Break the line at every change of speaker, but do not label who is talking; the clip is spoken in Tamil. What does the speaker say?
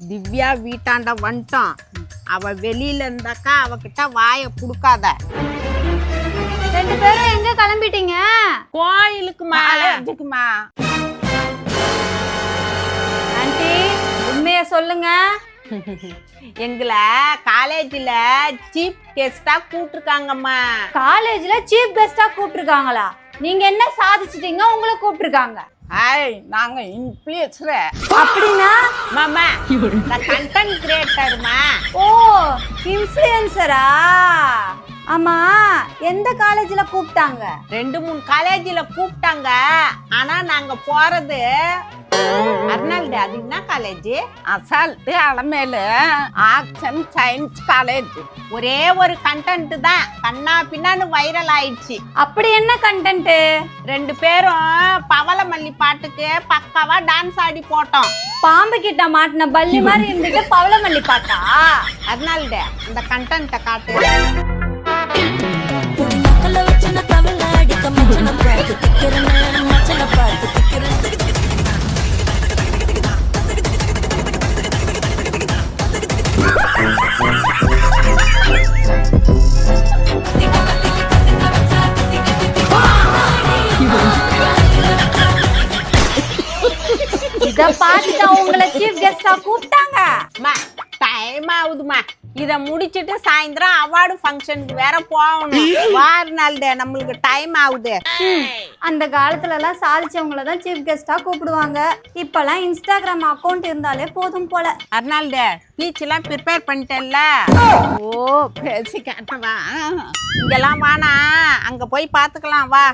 திவ்யா வீட்டாண்ட வந்துட்டான். அவ வெளியில இருந்தாக்கா அவகிட்ட வாயை குடுக்காத.
ரெண்டு பேரும் எங்க கிளம்பிட்டீங்க?
கோயிலுக்குமா இதுக்குமா?
ஆண்டி உண்மைய சொல்லுங்க.
எங்களை காலேஜ்ல சீஃப் கெஸ்டா கூப்பிட்டுருக்காங்கம்மா.
காலேஜ்ல சீஃப் கெஸ்டா கூப்பிட்டுருக்காங்களா? நீங்க என்ன சாதிச்சிட்டீங்க உங்களை கூப்பிட்டுருக்காங்க?
நாங்க இன்ஃப்ளூயன்சர்.
அப்படின்னா
மாமா நான் கண்டென்ட் கிரியேட்டர்மா.
ஓ இன்ஃப்ளூயன்சரா? ஆமா எந்த காலேஜ்ல கூப்பிட்டாங்க?
2-3 காலேஜ்ல கூப்பிட்டாங்க. ஆனா நாங்க போறது அர்னால்டு. அது என்ன college? Assault Alamelu arts science college. ஒரே ஒரு கண்டென்ட் தான் கண்ணா பின்னான்னு வைரல் ஆயிடுச்சு.
அப்படி என்ன கண்டென்ட்?
2 பேரும் பவளமல்லி பாட்டுக்கு பக்காவா டான்ஸ் ஆடி போட்டோம்.
பாம்பு கிட்ட மாட்டின பல்லி மாதிரி இருந்துட்டு பவளமல்லி பாட்டா?
அர்னால்டு அந்த கண்டென்ட்டை காட்டு.
இத பார்த்துதான் உங்களை சீஃப் கெஸ்டா கூப்பிட்டாங்க.
டைம் ஆகுதுமா. இத முடிச்சிட்டு சாயந்தரம் அவார்டு ஃபங்க்ஷனுக்கு வேற போகணும். வார்னால்டு நம்மளுக்கு டைம் ஆகுது.
அந்த காலத்துல எல்லாம் சாதிச்சவங்கள தான் சீஃப் கெஸ்டா கூப்பிடுவாங்க. இப்பெல்லாம் இன்ஸ்டாகிராம் அக்கவுண்ட் இருந்தாலே போதும் போல.
அர்னால்டு ஸ்பீச் எல்லாம் ப்ரிப்பேர் பண்ணிட்டேன்ல. ஓ பேசி காட்டவா? இங்கெல்லாம் வானா அங்க போய் பாத்துக்கலாம் வா.